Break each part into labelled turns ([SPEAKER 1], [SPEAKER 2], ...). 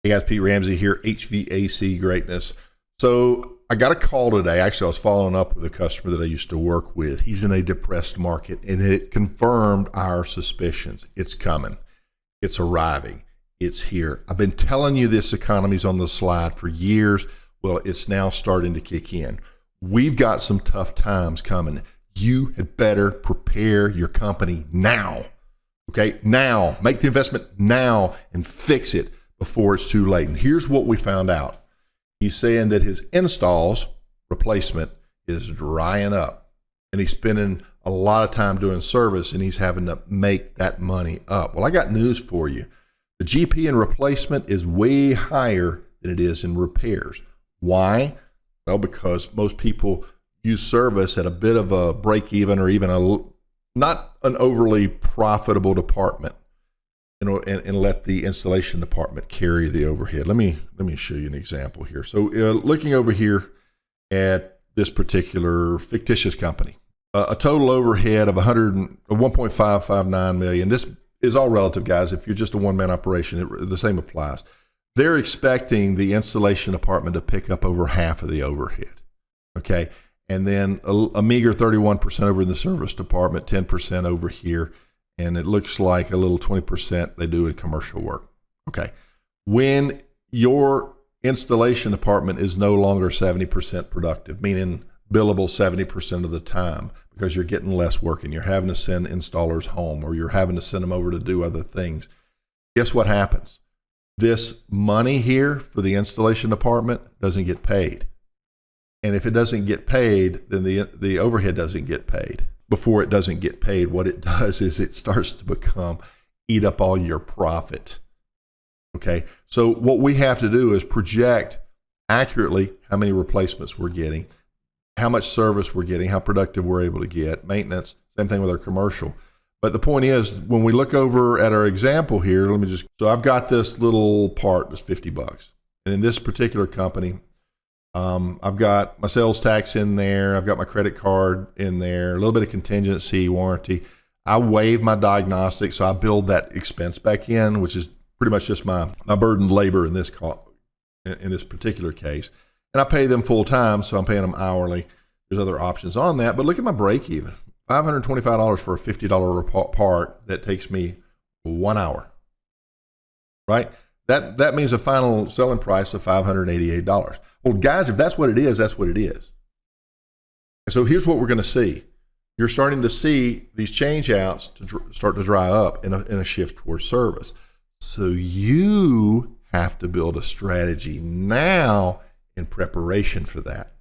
[SPEAKER 1] Hey guys, Pete Ramsey here, HVAC Greatness. So I got a call today. Actually, I was following up with a customer that I used to work with. He's in a depressed market, and it confirmed our suspicions. It's coming. It's arriving. It's here. I've been telling you this economy's on the slide for years. Well, it's now starting to kick in. We've got some tough times coming. You had better prepare your company now. Okay, now. Make the investment now and fix it before it's too late. And here's what we found out. He's saying that his installs replacement is drying up, and he's spending a lot of time doing service, and he's having to make that money up. Well, I got news for you. The GP in replacement is way higher than it is in repairs. Why? Well, because most people use service at a bit of a break even, or even not an overly profitable department. And let the installation department carry the overhead. Let me show you an example here. So looking over here at this particular fictitious company, a total overhead of 1.559 million. This is all relative, guys. If you're just a one-man operation, the same applies. They're expecting the installation department to pick up over half of the overhead. Okay, and then a meager 31% over in the service department, 10% over here. And it looks like a little 20% they do in commercial work. Okay. When your installation department is no longer 70% productive, meaning billable 70% of the time, because you're getting less work and you're having to send installers home, or you're having to send them over to do other things, guess what happens? This money here for the installation department doesn't get paid. And if it doesn't get paid, then the overhead doesn't get paid. Before it doesn't get paid, what it does is it starts to eat up all your profit. Okay, so what we have to do is project accurately how many replacements we're getting, how much service we're getting, how productive we're able to get, maintenance, same thing with our commercial. But the point is, when we look over at our example here, so I've got this little part that's $50. And in this particular company, I've got my sales tax in there. I've got my credit card in there, a little bit of contingency, warranty. I waive my diagnostics, so I build that expense back in, which is pretty much just my burdened labor in this particular case. And I pay them full time, so I'm paying them hourly. There's other options on that, but look at my break even. $525 for a $50 part that takes me 1 hour, right? That means a final selling price of $588. Well, guys, if that's what it is, that's what it is. And so here's what we're going to see. You're starting to see these change outs start to dry up in a shift towards service. So you have to build a strategy now in preparation for that.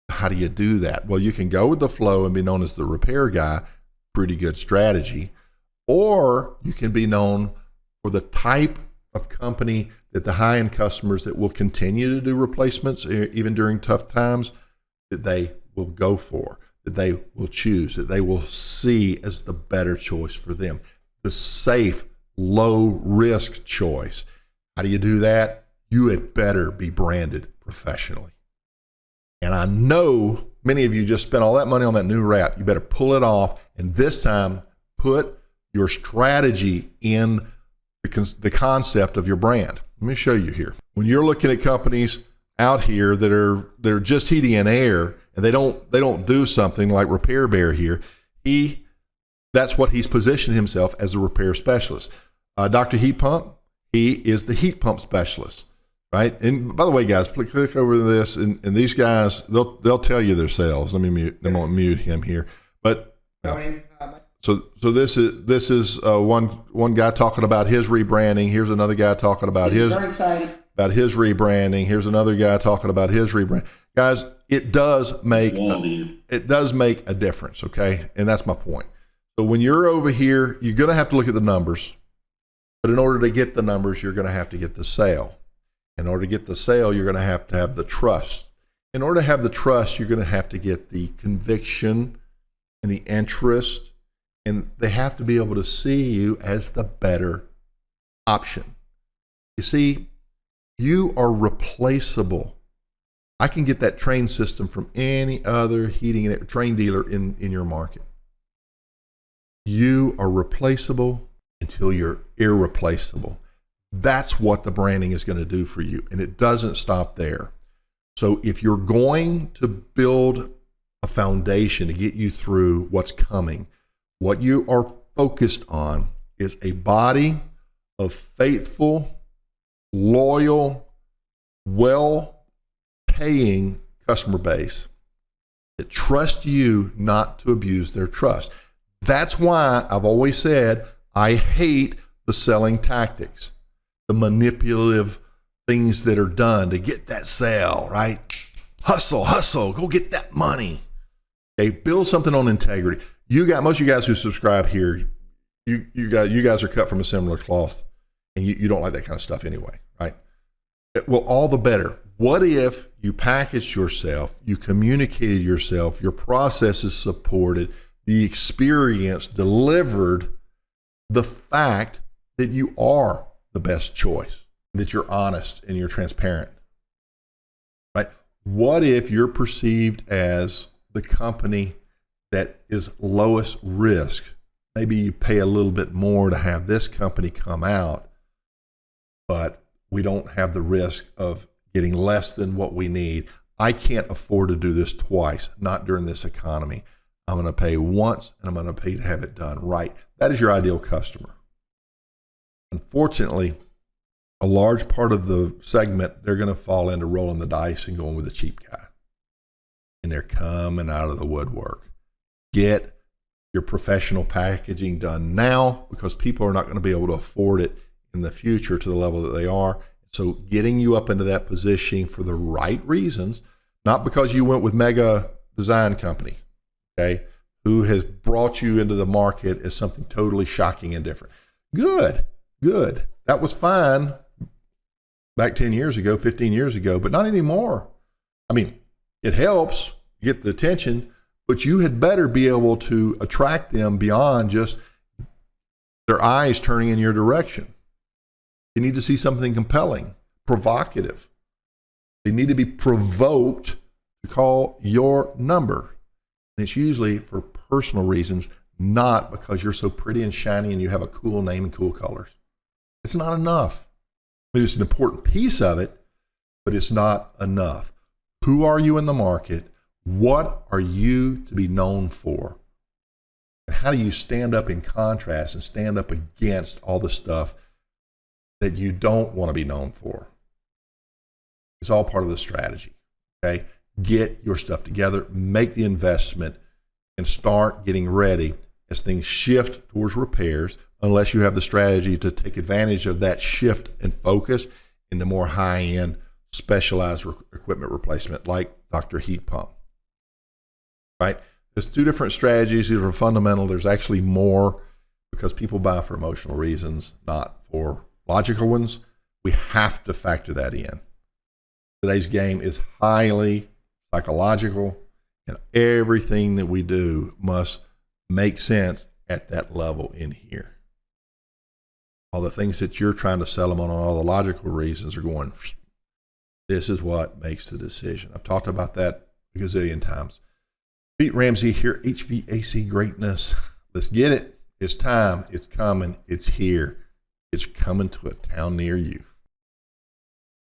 [SPEAKER 1] How do you do that? Well, you can go with the flow and be known as the repair guy, pretty good strategy, or you can be known for the type of company that the high-end customers that will continue to do replacements even during tough times, that they will go for, that they will choose, that they will see as the better choice for them, the safe, low-risk choice. How do you do that? You had better be branded professionally. And I know many of you just spent all that money on that new wrap. You better pull it off, and this time put your strategy in the concept of your brand. Let me show you here. When you're looking at companies out here that are just heating and air, and they don't do something like Repair Bear here, that's what he's positioned himself as, a repair specialist. Dr. Heat Pump, he is the heat pump specialist, right? And by the way, guys, click over this, and these guys, they'll tell you their sales. Let me mute him here. But So this is one guy talking about his rebranding. Here's another guy talking about his rebranding. Here's another guy talking about his rebranding. Guys, it does make a difference, okay? And that's my point. So when you're over here, you're going to have to look at the numbers. But in order to get the numbers, you're going to have to get the sale. In order to get the sale, you're going to have the trust. In order to have the trust, you're going to have to get the conviction and the interest. And they have to be able to see you as the better option. You see, you are replaceable. I can get that train system from any other heating and train dealer in your market. You are replaceable until you're irreplaceable. That's what the branding is going to do for you. And it doesn't stop there. So if you're going to build a foundation to get you through what's coming, what you are focused on is a body of faithful, loyal, well-paying customer base that trust you not to abuse their trust. That's why I've always said I hate the selling tactics, the manipulative things that are done to get that sale, right? Hustle, go get that money. Okay, build something on integrity. Most of you guys who subscribe here, you guys are cut from a similar cloth, and you don't like that kind of stuff anyway, right? Well, all the better. What if you packaged yourself, you communicated yourself, your processes supported, the experience delivered the fact that you are the best choice, that you're honest and you're transparent, right? What if you're perceived as the company that is lowest risk? Maybe you pay a little bit more to have this company come out, but we don't have the risk of getting less than what we need. I can't afford to do this twice, not during this economy. I'm going to pay once, and I'm going to pay to have it done right. That is your ideal customer. Unfortunately, a large part of the segment, they're going to fall into rolling the dice and going with the cheap guy. And they're coming out of the woodwork. Get your professional packaging done now, because people are not going to be able to afford it in the future to the level that they are. So getting you up into that position for the right reasons, not because you went with mega design company, okay, who has brought you into the market as something totally shocking and different. Good. That was fine back 10 years ago, 15 years ago, but not anymore. I mean, it helps get the attention, but you had better be able to attract them beyond just their eyes turning in your direction. They need to see something compelling, provocative. They need to be provoked to call your number. And it's usually for personal reasons, not because you're so pretty and shiny and you have a cool name and cool colors. It's not enough. I mean, it's an important piece of it, but it's not enough. Who are you in the market? What are you to be known for? And how do you stand up in contrast and stand up against all the stuff that you don't want to be known for? It's all part of the strategy, okay? Get your stuff together, make the investment, and start getting ready as things shift towards repairs, unless you have the strategy to take advantage of that shift and focus into more high-end, specialized equipment replacement like Dr. Heat Pump, right? There's two different strategies. These are fundamental. There's actually more because people buy for emotional reasons, not for logical ones. We have to factor that in. Today's game is highly psychological, and everything that we do must make sense at that level in here. All the things that you're trying to sell them on all the logical reasons are going, this is what makes the decision. I've talked about that a gazillion times. Pete Ramsey here, HVAC Greatness. Let's get it. It's time. It's coming. It's here. It's coming to a town near you.